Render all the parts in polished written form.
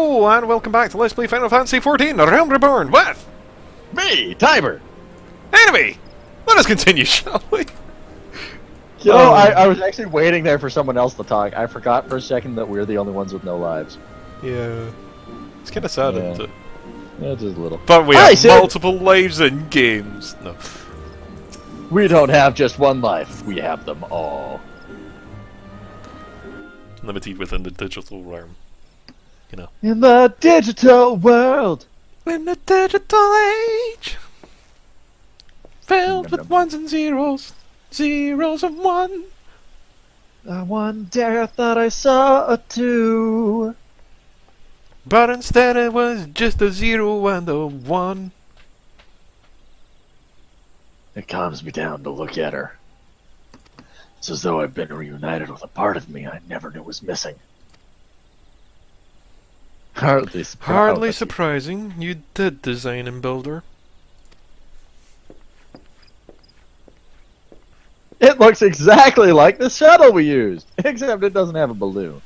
Hello, and welcome back to Let's Play Final Fantasy XIV, Realm Reborn, with me, Tiber. Enemy! Let us continue, shall we? You know, I was actually waiting there for someone else to talk. I forgot for a second that we're the only ones with no lives. Yeah. It's kind of sad, isn't it? Yeah, just a little. But we have multiple lives in games. No. We don't have just one life. We have them all. Limited within the digital realm. You know. In the digital world. In the digital age. Filled with ones and zeros. Zeros and one. I wonder, I thought I saw a 2. But instead it was just a 0 and a 1. It calms me down to look at her. It's as though I've been reunited with a part of me I never knew was missing. Hardly surprising. You did design and build her. It looks exactly like the shuttle we used, except it doesn't have a balloon.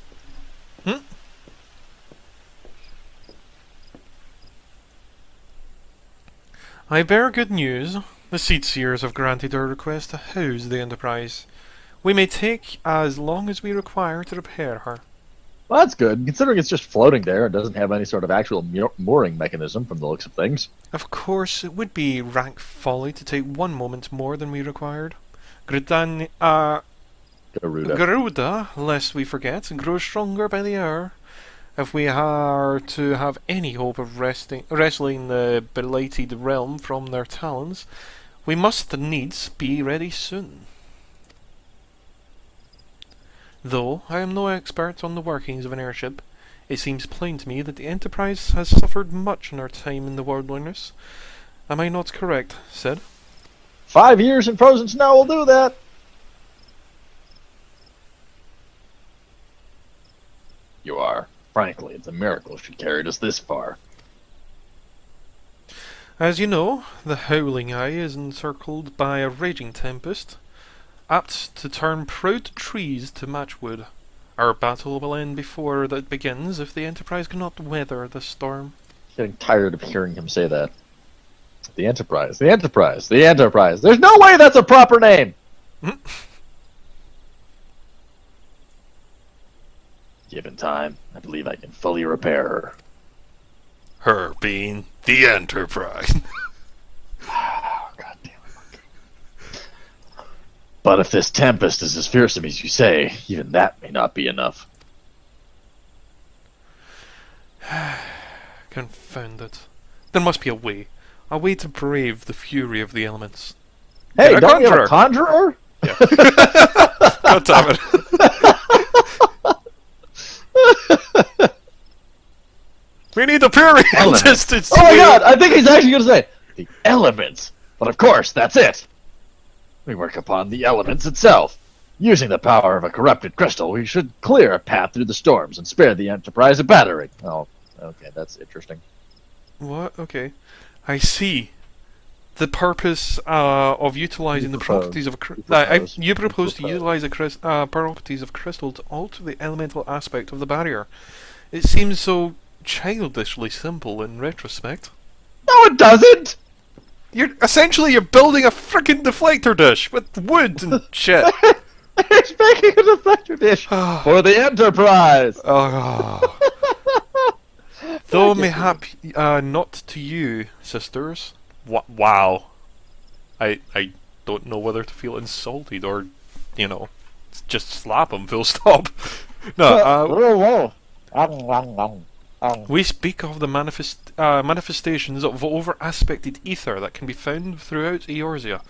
I bear good news. The Seedseers have granted our request to house the Enterprise. We may take as long as we require to repair her. Well, that's good, considering it's just floating there and doesn't have any sort of actual mooring mechanism from the looks of things. Of course, it would be rank folly to take one moment more than we required. Garuda, lest we forget, grows stronger by the hour. If we are to have any hope of wrestling the belated realm from their talons, we must needs be ready soon. Though I am no expert on the workings of an airship, it seems plain to me that the Enterprise has suffered much in her time in the worldliness. Am I not correct, Sid? 5 years in frozen snow will do that. You are. Frankly, it's a miracle she carried us this far. As you know, the Howling Eye is encircled by a raging tempest, apt to turn proud trees to matchwood. Our battle will end before that begins if the Enterprise cannot weather the storm. Getting tired of hearing him say that. The Enterprise, the Enterprise, the Enterprise. There's no way that's a proper name! Given time, I believe I can fully repair her. Her being the Enterprise. Oh, God damn it. But if this tempest is as fearsome as you say, even that may not be enough. Confound it. There must be a way. A way to brave the fury of the elements. Hey, don't you have a conjurer? Yeah. God damn it. We need a period distance. Oh my God! I think he's actually going to say the elements. But of course, that's it. We work upon the elements itself. Using the power of a corrupted crystal, we should clear a path through the storms and spare the Enterprise a battering. Oh, okay, that's interesting. What? Okay, I see. The purpose of utilizing the properties of you propose to utilize the properties of crystal to alter the elemental aspect of the barrier. It seems so childishly simple in retrospect. No, it doesn't. You're building a frickin' deflector dish with wood and shit. He's making a deflector dish for the Enterprise. Oh. Though mayhap not to you, sisters. Wow. I don't know whether to feel insulted or, you know, just slap him full stop. No, we speak of the manifestations of over-aspected ether that can be found throughout Eorzea.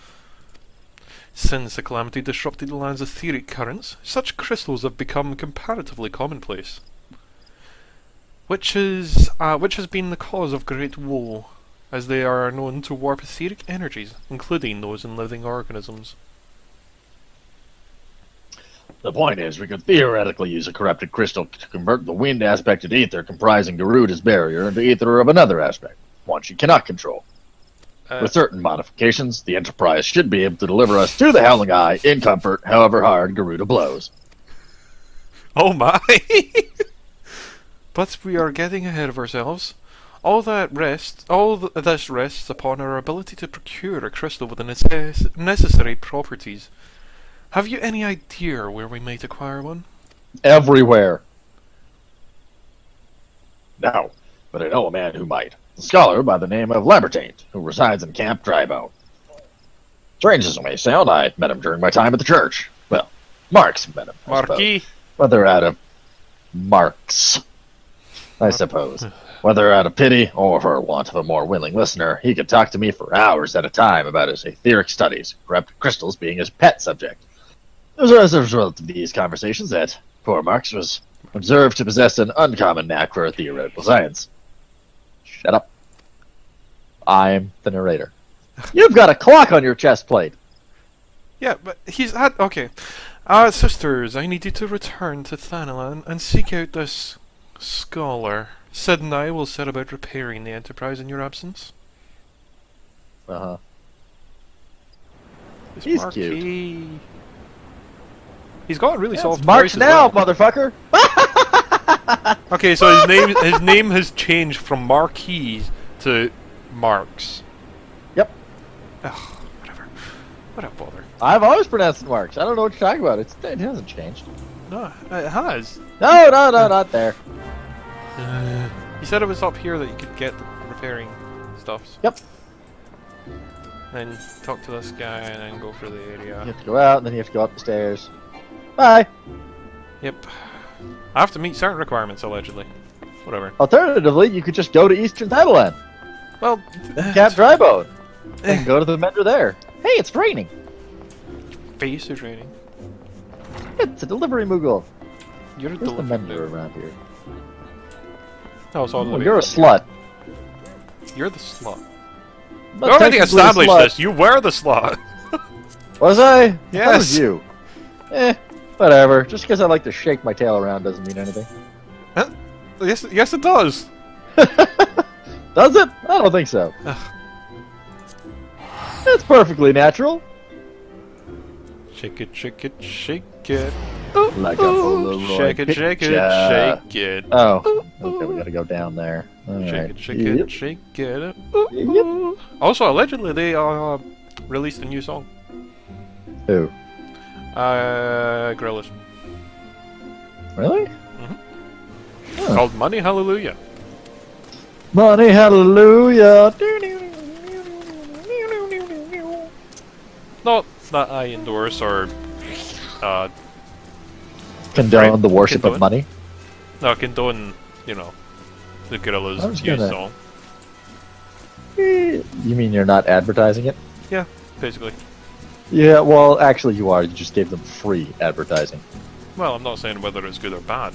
Since the calamity disrupted the land's etheric currents, such crystals have become comparatively commonplace. Which has been the cause of great woe, as they are known to warp etheric energies, including those in living organisms. The point is, we could theoretically use a corrupted crystal to convert the wind-aspected ether comprising Garuda's barrier into ether of another aspect, one she cannot control. With certain modifications, the Enterprise should be able to deliver us to the Howling Eye in comfort, however hard Garuda blows. Oh my! But we are getting ahead of ourselves. This rests upon our ability to procure a crystal with the necessary properties. Have you any idea where we might acquire one? Everywhere. No, but I know a man who might. A scholar by the name of Lambertaine, who resides in Camp Drybone. Strange as it may sound, I met him during my time at the church. Well, Marx met him, I Marquis? suppose. Whether out of Marx, I suppose. Whether out of pity or for want of a more willing listener, he could talk to me for hours at a time about his etheric studies, corrupted crystals being his pet subject. It was as a result of these conversations that poor Marx was observed to possess an uncommon knack for theoretical science. Shut up. I'm the narrator. You've got a clock on your chest plate. Yeah, but he's had... Okay. Sisters, I need you to return to Thanalan and seek out this scholar. Sid and I will set about repairing the Enterprise in your absence. Uh-huh. He's cute. He's got a really soft Marx voice now, as well. motherfucker! Okay, so his name has changed from Marquis to Marx. Yep. Ugh, whatever. What a bother. I've always pronounced it Marx. I don't know what you're talking about. It hasn't changed. No, it has. No, not there. He said it was up here that you could get the repairing stuffs. Yep. Then talk to this guy and then go for the You area. have to go out, and then you have to go up the stairs. Bye! Yep. I have to meet certain requirements, allegedly. Whatever. Alternatively, you could just go to Eastern Thailand. Well, Camp Drybone. And go to the Mender there. Hey, it's raining. face is raining. It's a delivery Moogle. You're a Where's the delivery Mender around here? No, it's all the Oh, way you're a up. slut. You're the slut. But We already technically a established slut. this. You were the slut. Was I? That Yes. was you. Whatever. Just because I like to shake my tail around doesn't mean anything. Huh? Yes, it does. Does it? I don't think so. Ugh. It's perfectly natural. Shake it, shake it, shake it. Like a Polaroid Shake it, shake it, picture. shake it. Oh, okay, we gotta go down there. Shake Alright. it, shake Yep. it, shake it. Yep. Also, allegedly, they released a new song. Who? Gorillaz. Really? Huh. Called Money Hallelujah. Money, hallelujah. Not that I endorse or Condone the worship condone? of money. no, condone, you know, the I was Gorillaz' new gonna- song. You mean you're not advertising it? Yeah, basically. Yeah, well, actually you are. You just gave them free advertising. Well, I'm not saying whether it's good or bad.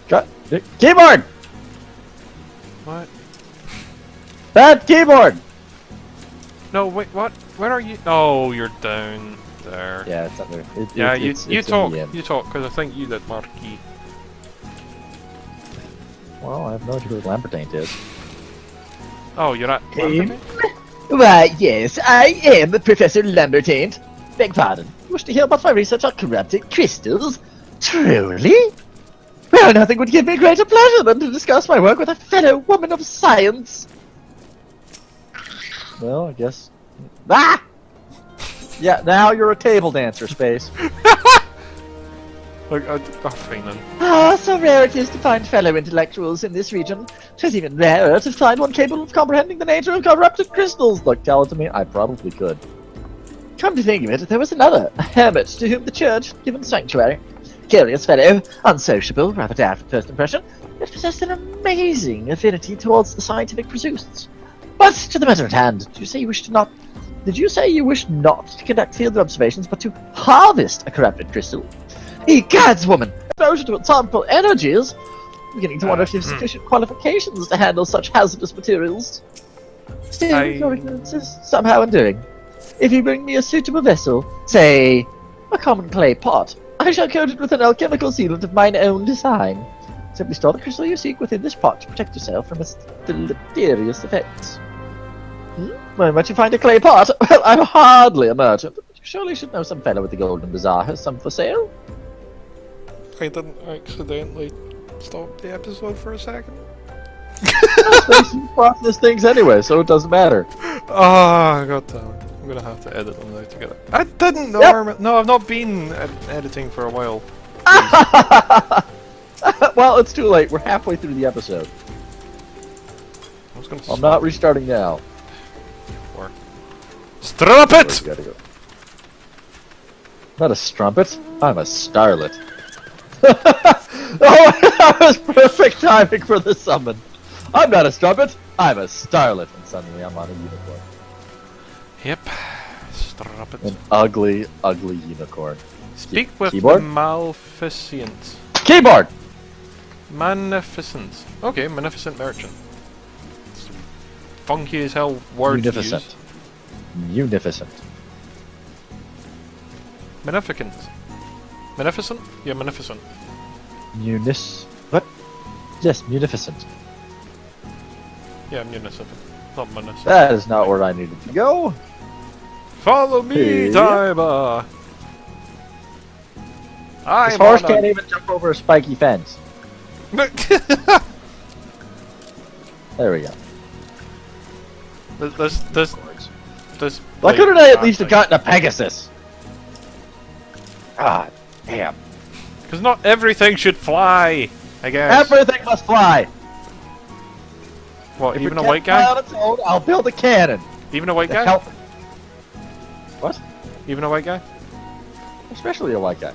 Got keyboard! What? Bad keyboard! No, wait, what? Where are you? Oh, you're down there. Yeah, it's under. Yeah, it's, you it's you in talk, the, you talk, because I think you did Marquis. Well, I have no idea who Lambertaine is. Oh, you're at Lambertaine? Why, yes, I am Professor Lambertaine. Beg pardon. You wish to hear about my research on corrupted crystals? Truly? Well, nothing would give me greater pleasure than to discuss my work with a fellow woman of science. Well, I guess. Ah! Yeah, now you're a table dancer, Space. Look, fine then. Ah, so rare it is to find fellow intellectuals in this region. 'Tis even rarer to find one capable of comprehending the nature of corrupted crystals. Look, tell it to me. I probably could. Come to think of it, there was another, a hermit, to whom the church had given sanctuary. Curious fellow, unsociable, rather daft at first impression, yet possessed an amazing affinity towards the scientific pursuits. But to the matter at hand, did you say you wished not to conduct field observations, but to harvest a corrupted crystal? Egads, woman! Exposure to its harmful energies! I'm beginning to wonder if you have sufficient qualifications to handle such hazardous materials. Still, your ignorance is somehow enduring. If you bring me a suitable vessel, say, a common clay pot, I shall coat it with an alchemical sealant of mine own design. Simply store the crystal you seek within this pot to protect yourself from its deleterious effects. When might you find a clay pot? Well, I'm hardly a merchant, but you surely should know some fellow with the Golden Bazaar has some for sale. I didn't accidentally stop the episode for a second? Process things anyway, so it doesn't matter. Oh, god damn it. I'm gonna have to edit them now together. I didn't know. Yep. No, I've not been editing for a while. Well, it's too late. We're halfway through the episode. I was gonna. I'm not restarting now. Strumpet! Gotta go. Not a strumpet. I'm a starlet. Oh, that was perfect timing for the summon. I'm not a strumpet. I'm a starlet. And suddenly I'm on a unicorn. Yep. Strumpet. An ugly, ugly unicorn. Speak with Keyboard? the Maleficent. Keyboard! Magnificent. Okay, Magnificent Merchant. It's funky as hell word to use. Munificent. Munificent. Magnificent. Magnificent? Yeah, Magnificent. What? Yes, munificent. Yeah, Munificent. Not Magnificent. That is not where I needed to go. Follow me, Hey. Tiber! This horse can't even jump over a spiky fence. There we go. This Why couldn't I at least have gotten a Pegasus? God damn. Because not everything should fly, I guess. Everything must fly. What, If even it a can't white fly guy? on its own, I'll build a cannon. Even a white To guy? help. What? Even a white guy? Especially a white guy.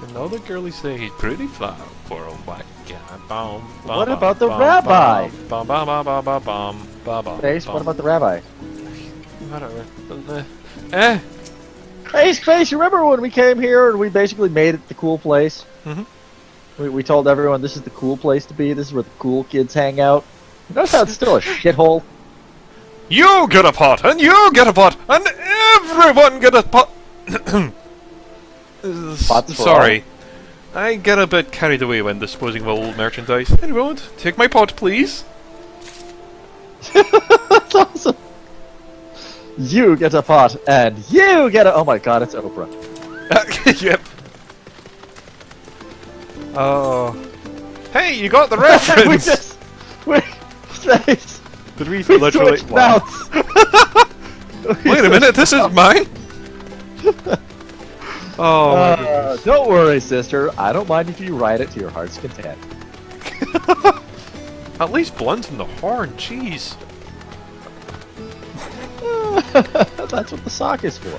And all the girlies say he's pretty fly for a white guy. Bum, bum, What bum, about the bum, rabbi? Bum, bum, bum, bum, bum, bum, bum, bum, Face, bum. what about the rabbi? Whatever. Hey, Space, you remember when we came here and we basically made it the cool place? Mhm. We told everyone this is the cool place to be, this is where the cool kids hang out. You notice how it's still a shithole? You get a pot, and you get a pot, and everyone get a pot. Pots for Sorry. I get a bit carried away when disposing of old merchandise. Anyone, take my pot, please. That's awesome. You get a pot, and you get a... Oh my god, it's Oprah. Yep. Oh. Hey, you got the reference! Space, Did we we literally... switched Wow. mounts. Wait a minute, this is mine? Oh my goodness. Don't worry, sister. I don't mind if you ride it to your heart's content. At least blunt in the horn, jeez. That's what the sock is for.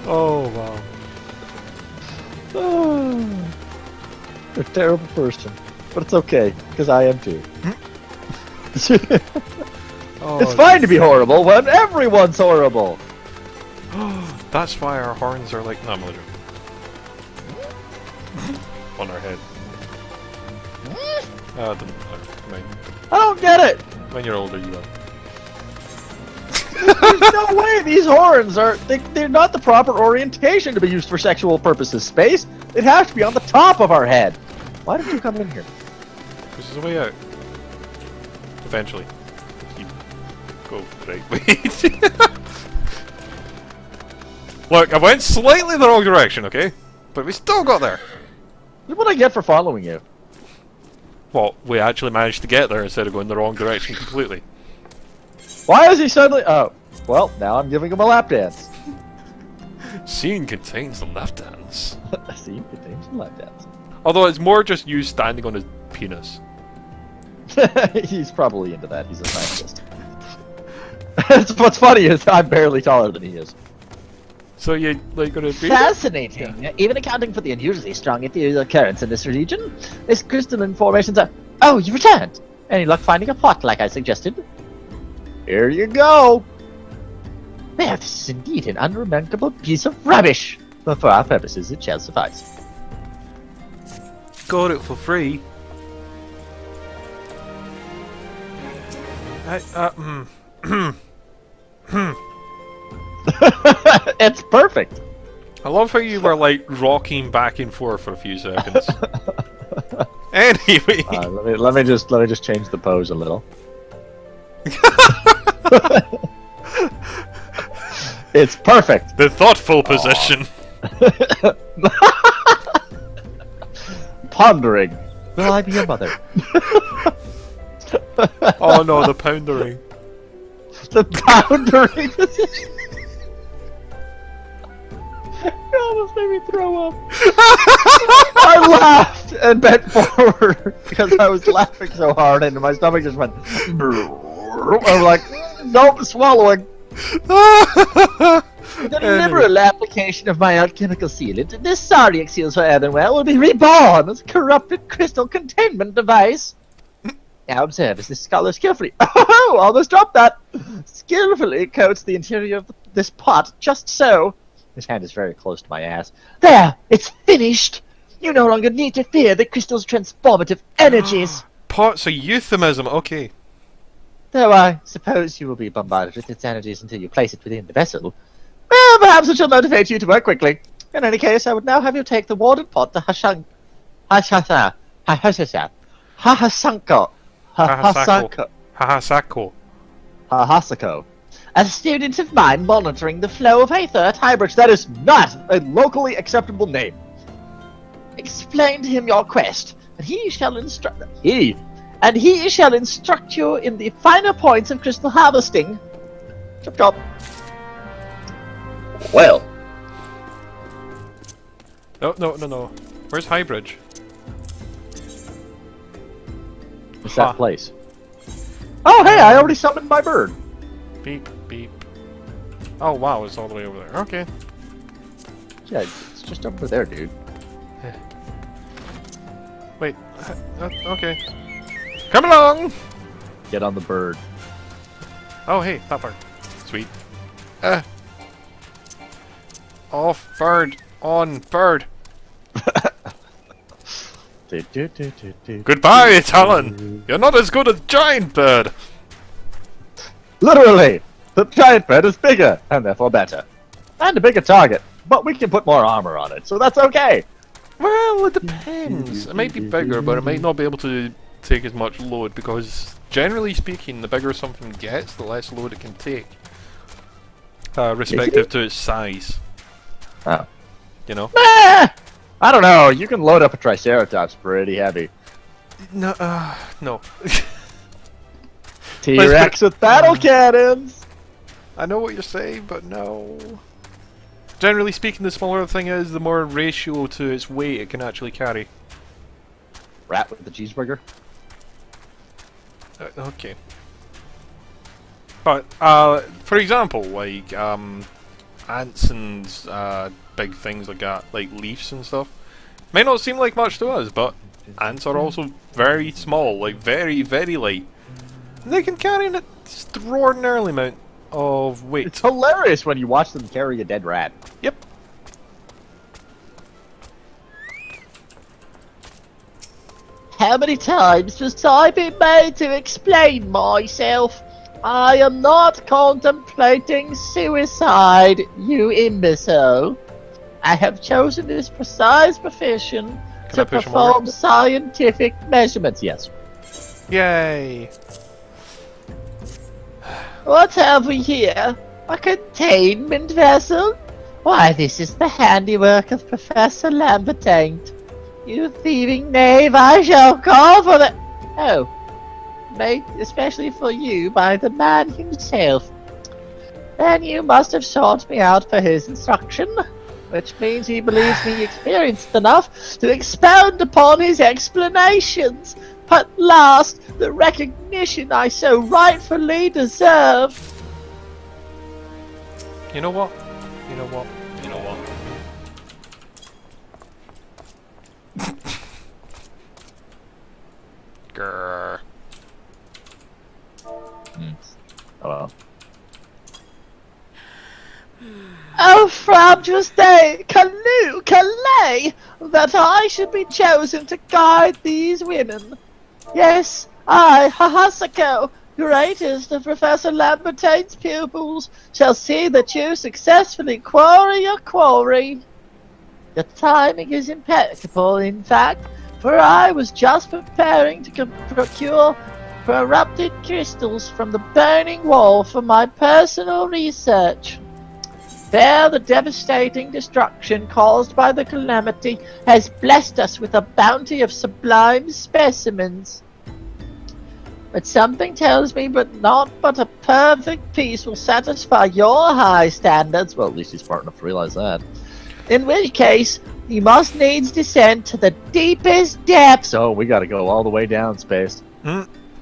Oh wow. You're a terrible person. But it's okay, because I am too. Oh, It's fine to be horrible when everyone's horrible! That's why our horns are like... No, I'm only joking. On our head. It doesn't matter. I don't get it! When you're older, you will. There's no way these horns are... They're not the proper orientation to be used for sexual purposes, Space. It has to be on the top of our head. Why did you come in here? This is a way out. Eventually. If you go the right way. Look, I went slightly the wrong direction, okay? But we still got there. Look what I get for following you. Well, we actually managed to get there instead of going the wrong direction completely. Why is he suddenly... Oh, well, now I'm giving him a lap dance. Scene contains the left dance. See, it contains a lap dance. Although it's more just you standing on his penis. He's probably into that. He's a scientist. What's funny is I'm barely taller than he is. So you like gonna be Fascinating. Even accounting for the unusually strong ethereal currents in this region, this crystalline formations are... Oh, you returned! Any luck finding a pot like I suggested? Here you go! Well, this is indeed an unremarkable piece of rubbish! But for our purposes, it shall suffice. got it for free. It's perfect! I love how you were like rocking back and forth for a few seconds. Anyway, Let me just change the pose a little. It's perfect! the thoughtful position. Pondering. Will I be a mother? Oh no, the poundering. The pondering. It almost made me throw up. I laughed and bent forward because I was laughing so hard, and my stomach just went. I'm like, nope, swallowing. The liberal application of my alchemical sealant, this Sardiac seals for Earthenware will be reborn as a corrupted crystal containment device. Now observe as this scholar skillfully, oh, almost dropped that, skillfully coats the interior of this pot, just so. His hand is very close to my ass. There, it's finished. You no longer need to fear the crystal's transformative energies. Pot's a euphemism, okay. Though I suppose you will be bombarded with its energies until you place it within the vessel. Well, perhaps it shall motivate you to work quickly. In any case, I would now have you take the watered pot to Hahasako. Hahasako. A student of mine monitoring the flow of aether at Highbridge. That is not a locally acceptable name. Explain to him your quest, and he shall instruct you in the finer points of crystal harvesting. Chop chop. Well, No. Where's Highbridge? What's that place? Oh, hey, I already summoned my bird. Beep, beep. Oh, wow, it's all the way over there. Okay. Yeah, it's just over there, dude. Wait. Okay. Come along! Get on the bird. Oh, hey, that bird. Sweet. Off bird. On bird. Goodbye, Talon! You're not as good as Giant Bird! Literally! The giant bird is bigger, and therefore better. And a bigger target, but we can put more armor on it, so that's okay. Well, it depends. It might be bigger, but it might not be able to take as much load, because generally speaking, the bigger something gets, the less load it can take. Respective to its size. Oh. You know? I don't know, you can load up a Triceratops pretty heavy. No, no. T-Rex with battle cannons! I know what you're saying, but no. Generally speaking, the smaller the thing is, the more ratio to its weight it can actually carry. Rat with the cheeseburger? Okay. But, for example, like, ants and big things like that, like leaves and stuff, may not seem like much to us, but ants are also very small, like very, very light. They can carry an extraordinary amount of weight. It's hilarious when you watch them carry a dead rat. Yep. How many times must I be made to explain myself? I am not contemplating suicide, you imbecile. I have chosen this precise profession to perform scientific measurements. Yes. Yay. What have we here? A containment vessel? Why, this is the handiwork of Professor Lambertaint. You thieving knave, I shall call for the... Oh. Made especially for you by the man himself. Then you must have sought me out for his instruction, which means he believes me experienced enough to expound upon his explanations. At last, the recognition I so rightfully deserve. You know what? You know what? You know what? Grrr. Oh well. Oh, frabjous day, Calais, that I should be chosen to guide these women. Yes, I, Hahasako, greatest of Professor Lambertain's pupils, shall see that you successfully quarry your quarry. The timing is impeccable, in fact, for I was just preparing to procure corrupted crystals from the burning wall for my personal research. spare the devastating destruction caused by the calamity, has blessed us with a bounty of sublime specimens. But something tells me not but a perfect peace will satisfy your high standards. Well, at least he's smart enough to realize that. In which case, you must needs descend to the deepest depths. Oh, we gotta go all the way down, Space.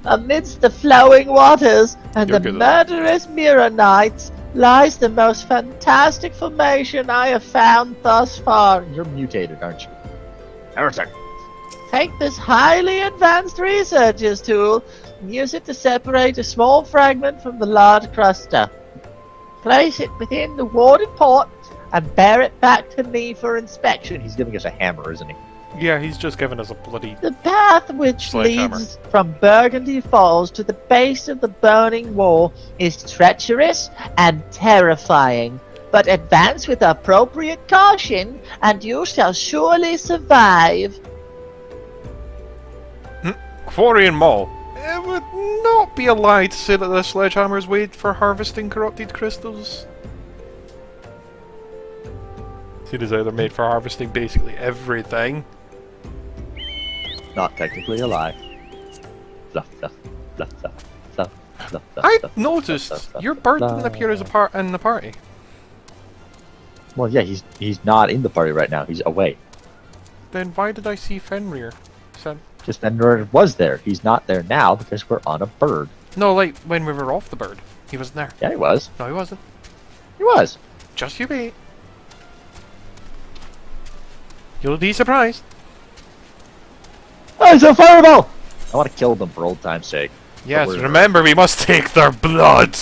Amidst the flowing waters and You're the good at that. murderous Mirrorites lies the most fantastic formation I have found thus far. You're mutated, aren't you? Heretic. Take this highly advanced researcher's tool and use it to separate a small fragment from the large cluster. Place it within the warded port and bear it back to me for inspection. He's giving us a hammer, isn't he? Yeah, he's just giving us a bloody... The path which Sledgehammer. leads from Burgundy Falls to the base of the burning wall is treacherous and terrifying. But advance with appropriate caution, and you shall surely survive. Quarry and Mall. It would not be a lie to say that the sledgehammer is weighed for harvesting corrupted crystals. See, it is either made for harvesting basically everything. Not technically a lie. Fluff, fluff, fluff, fluff, fluff, fluff, fluff, I fluff, noticed fluff, fluff, your bird fluff. didn't appear as in the party. Well, yeah, he's not in the party right now. He's away. Then why did I see Fenrir? Just Fenrir was there. He's not there now because we're on a bird. No, like when we were off the bird. He wasn't there. Yeah, he was. No, he wasn't. He was. Just you wait. You'll be surprised. Oh, it's a fireball! I want to kill them for old time's sake. Yes, we're- remember we must take their blood.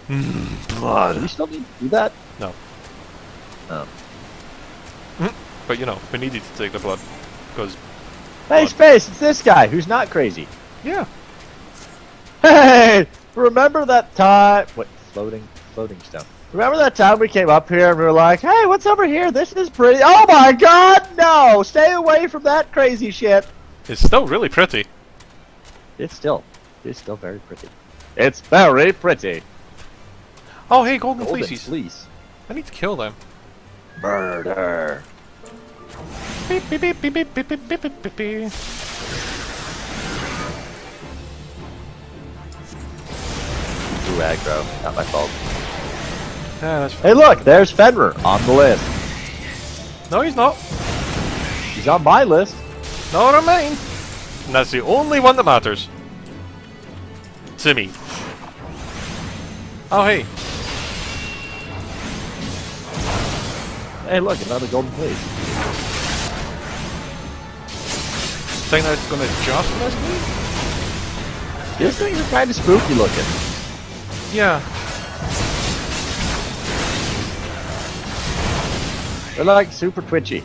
Do Blood. we still need to do that? No. Oh. But you know, we needed to take the blood. Because, Hey, What? Space, it's this guy who's not crazy. yeah. Hey, remember that time? What? Floating stone. Remember that time we came up here and we were like, hey, what's over here? This is pretty. Oh my god, no! Stay away from that crazy shit. It's still really pretty. It's still very pretty. It's very pretty. Oh, hey, golden Golden fleeces. fleece. I need to kill them. Murder. Beep, beep, beep, beep, beep, beep, beep, beep, beep, beep, beep. Too aggro. Not my fault. Yeah, that's Hey, look, there's Fenrir on the list. No, he's not. He's on my list. Not on mine. And that's the only one that matters. To me. Oh, hey. Hey, look, another golden fleece. Think that's gonna just miss me? These things are kind of spooky looking. Yeah. They're like super twitchy.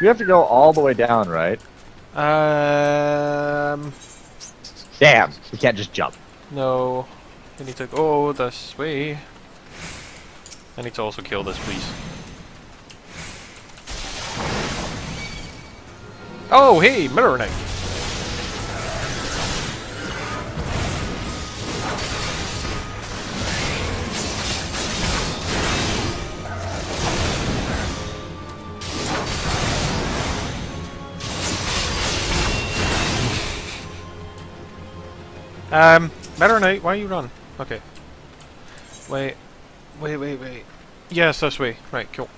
We have to go all the way down, right? Damn, we can't just jump. No. I need to go this way. I need to also kill this, please. Oh, hey, Mirror Knight. Mirror Knight, why you run? Okay. Wait. Yes, this way. Right, cool.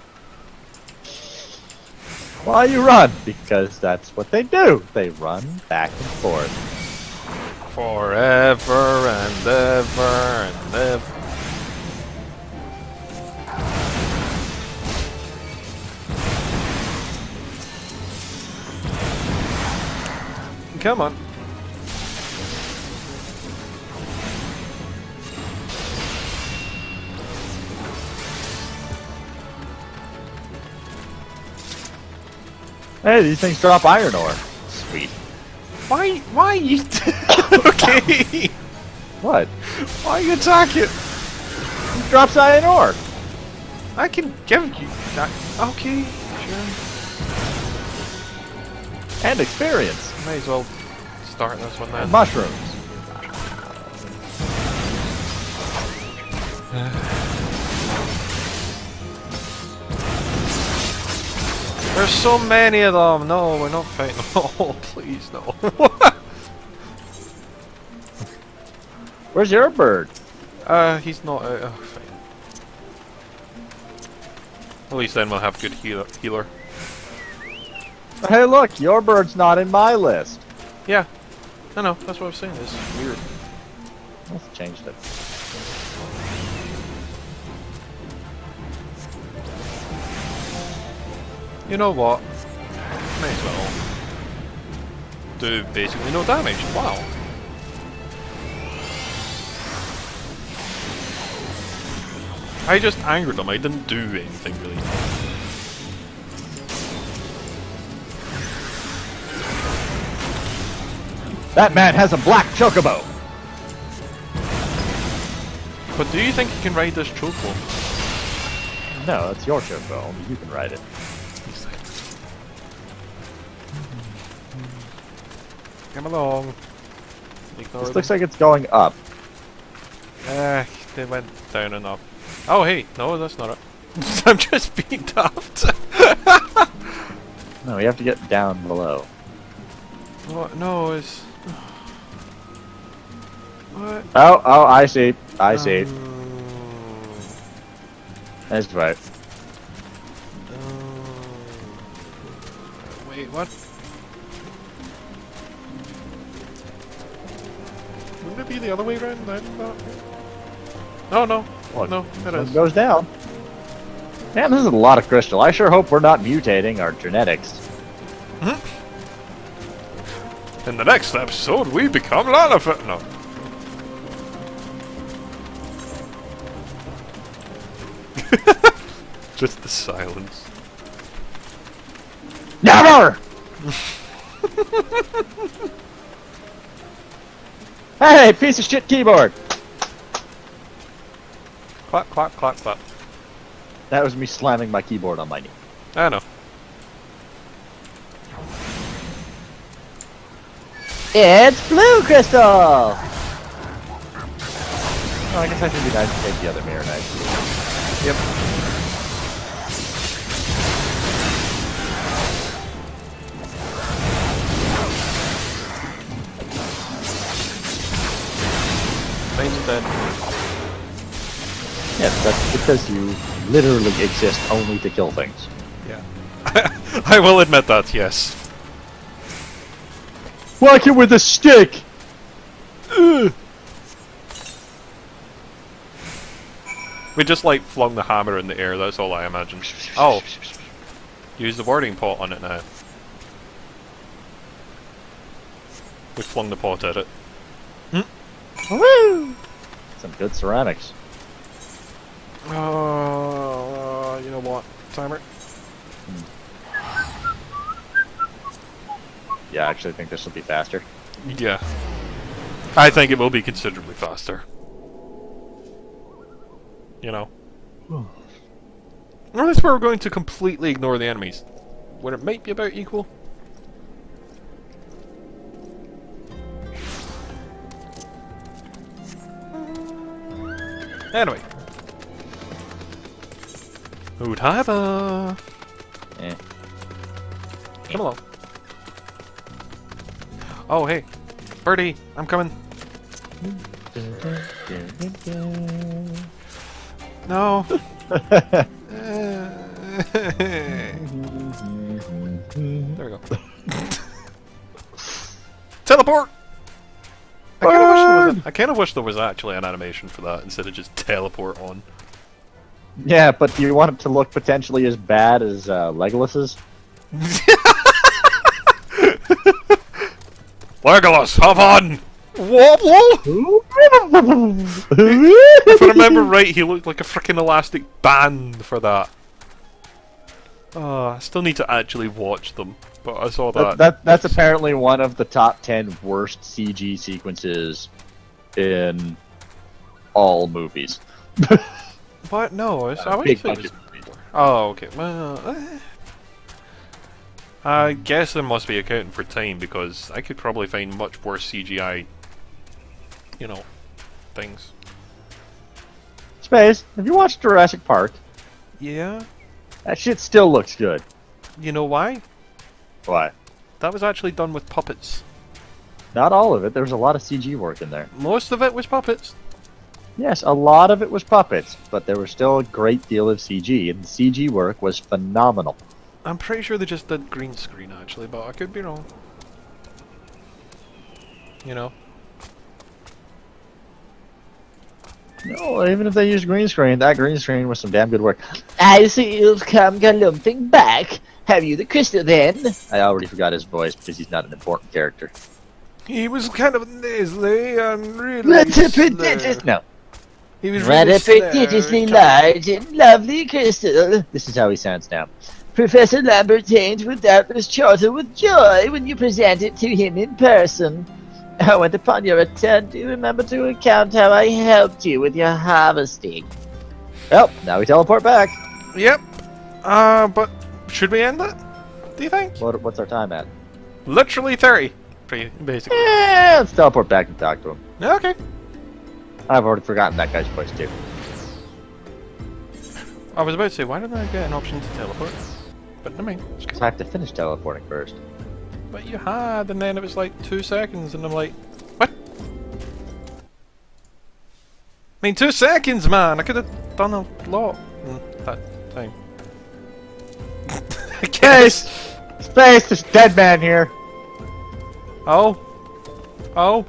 Why you run? Because that's what they do. They run back and forth. Forever and ever and ever. Come on. Hey, these things drop iron ore. Sweet. Why you... Okay. What? Why you attack it? It drops iron ore. I can give you that. Okay, sure. And experience. Might as well start this one then. And mushrooms. There's so many of them! No, we're not fighting them all, please, no. Where's your bird? He's not out. Oh, fine. At least then we'll have good healer. Hey, look, your bird's not in my list. Yeah. I know, that's what I was saying, it's weird. Let's change it. You know what? May as well do basically no damage. Wow. I just angered them, I didn't do anything really. That man has a black chocobo! But do you think you can ride this chocobo? No, it's your chocobo, only you can ride it. Come along. Ignore This them. looks like it's going up. They went down enough. Oh hey, no that's not it. I'm just being daft. No, we have to get down below. What? No, it's... What? Oh, I see. I see. That's right. Wait, what? Wouldn't it be the other way around then? No, no. What? No, it It is. goes down. Man, this is a lot of crystal. I sure hope we're not mutating our genetics. In the next episode, we become Lalafit. No. Just the silence. Never! Hey, piece of shit keyboard! Clap, clap, clap, clap. That was me slamming my keyboard on my knee. I know. It's blue crystal! Oh, I guess I should be nice to take the other mirror knife. Yep. Things dead. Yes, that's because you literally exist only to kill things. Yeah. I will admit that, yes. Whack it with a stick! Ugh. We just like flung the hammer in the air, that's all I imagine. Oh. Use the warding pot on it now. We flung the pot at it. Woo! Some good ceramics. You know what? Timer? Yeah, I actually think this will be faster. Yeah. I think it will be considerably faster. You know? Or that's where we're going to completely ignore the enemies. When it might be about equal. Anyway. Udhaiba! Eh. Come along. Oh, hey. Birdie, I'm coming. No. There we go. Teleport! I kind of wish there was actually an animation for that instead of just teleport on. Yeah, but do you want it to look potentially as bad as Legolas's? Legolas, have on! Wobble! If I remember right, he looked like a freaking elastic band for that. I still need to actually watch them, but I saw that. That's apparently one of the top 10 worst CG sequences in all movies. But no, I wouldn't Big say it budget was... movies. Oh, okay. Well, I guess there must be accounting for time because I could probably find much worse CGI, you know, things. Space, have you watched Jurassic Park? Yeah. That shit still looks good. You know why? Why? That was actually done with puppets. Not all of it. There was a lot of CG work in there. Most of it was puppets. Yes, a lot of it was puppets, but there was still a great deal of CG, and the CG work was phenomenal. I'm pretty sure they just did green screen actually, but I could be wrong. You know. No, even if they used green screen, that green screen was some damn good work. I see you've come galumphing back. Have you the crystal then? I already forgot his voice because he's not an important character. He was kind of nasally and really Prodigious, no. He was Rather really slow. prodigiously large and lovely crystal. This is how he sounds now. Professor Lambertaine will doubtless chortle with joy when you present it to him in person. Oh, and upon your return, do remember to recount how I helped you with your harvesting. Well, now we teleport back. Yep. But should we end it? Do you think? What's our time at? Literally 30. Basically. Let's teleport back and talk to him. Okay. I've already forgotten that guy's voice too. I was about to say, why didn't I get an option to teleport? But I mean, it's So cool. I have to finish teleporting first. But you had, and then it was like 2 seconds, and I'm like, what? I mean, 2 seconds, man! I could have done a lot in that time. I guess. Space! There's a dead man here! Oh. Oh.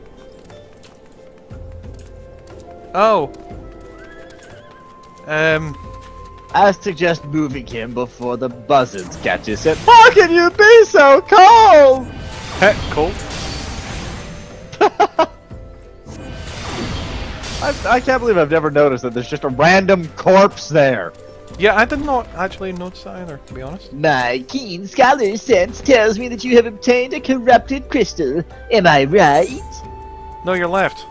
Oh. I suggest moving him before the buzzards catch us. And how can you be so cold? Heck, cool. I can't believe I've never noticed that there's just a random corpse there. Yeah, I did not actually notice that either, to be honest. My keen scholar sense tells me that you have obtained a corrupted crystal. Am I right? No, you're left.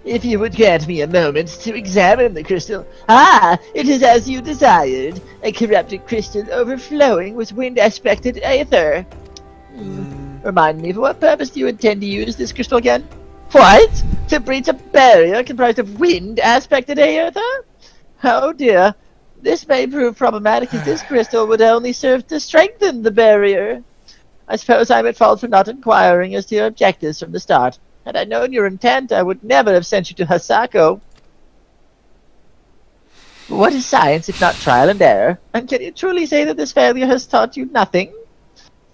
If you would grant me a moment to examine the crystal. Ah, it is as you desired. A corrupted crystal overflowing with wind-aspected aether. Remind me, for what purpose do you intend to use this crystal again? What? To breach a barrier comprised of wind-aspected aether? Oh dear. This may prove problematic as this crystal would only serve to strengthen the barrier. I suppose I'm at fault for not inquiring as to your objectives from the start. Had I known your intent, I would never have sent you to Hasako. What is science if not trial and error? And can you truly say that this failure has taught you nothing?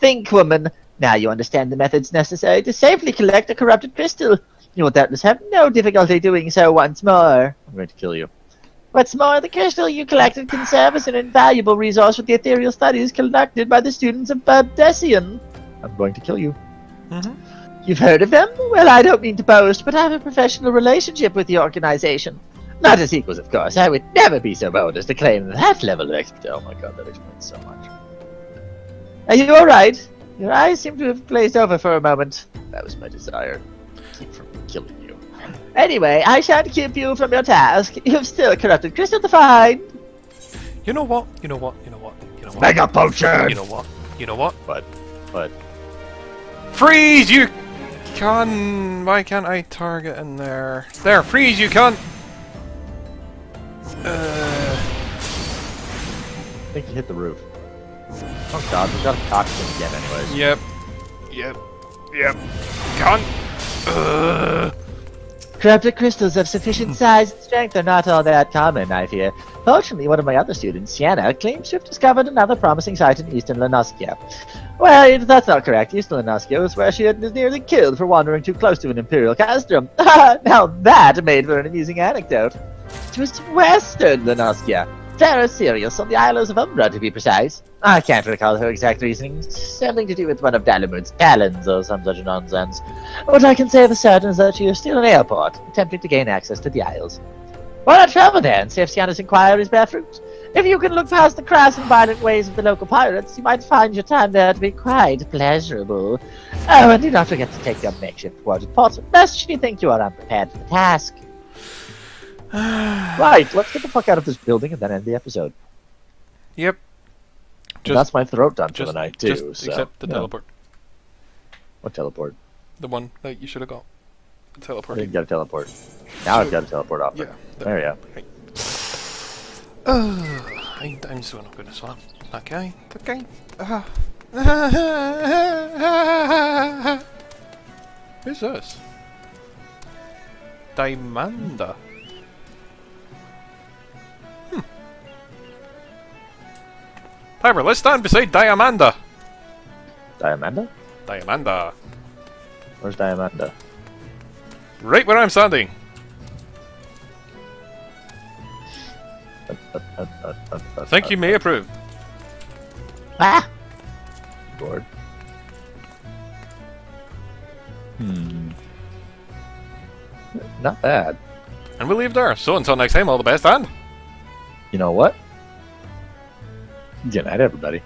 Think, woman. Now you understand the methods necessary to safely collect a corrupted crystal. You will doubtless have no difficulty doing so once more. I'm going to kill you. What's more, the crystal you collected can serve as an invaluable resource for the ethereal studies conducted by the students of Bardesian. I'm going to kill you. You've heard of them? Well, I don't mean to boast, but I have a professional relationship with the organization. Not as equals, of course. I would never be so bold as to claim that level of expertise. Oh my god, that explains so much. Are you alright? Your eyes seem to have glazed over for a moment. That was my desire. Keep from killing you. Anyway, I shan't keep you from your task. You've still a corrupted crystal to find. You know what? You know what? You know what? You know what? Mega potion! You know what? You know what? But Freeze, you cunt! Why can't I target in there? There, freeze, you cunt! I think you hit the roof. Oh god, we got a toxin again anyways. Yep. Yep. Yep. Cunt! Corrupted crystals of sufficient size and strength are not all that common, I fear. Fortunately, one of my other students, Sienna, claims to have discovered another promising site in eastern Lenoskia. Well, that's not correct. Eastern Lenoskia was where she was nearly killed for wandering too close to an Imperial castrum. Now that made for an amusing anecdote. It was western Lenoskia. Terra Sirius on the Isles of Umbra, to be precise. I can't recall her exact reasoning. Something to do with one of Dalamud's talons or some such nonsense. What I can say for certain is that she is still in airport, attempting to gain access to the Isles. Why not travel there and see if Sienna's inquiries bear fruit? If you can look past the crass and violent ways of the local pirates, you might find your time there to be quite pleasurable. Oh, and do not forget to take your makeshift water pot, lest you think you are unprepared for the task. Right, let's get the fuck out of this building and then end the episode. Yep. And that's my throat done for the night too. Just so, accept the no. teleport. What teleport? The one that you should have got. Teleport. You gotta teleport. Now I've got to teleport off. Yeah. There you go. I'm so not good at swap. Okay. Who's this? Diamanda. Timer, let's stand beside Diamanda. Diamanda? Diamanda. Where's Diamanda? Right where I'm standing. I think you may approve. Ah! Board. Not bad. And we'll leave there. So until next time, all the best, and... You know what? Good night, everybody.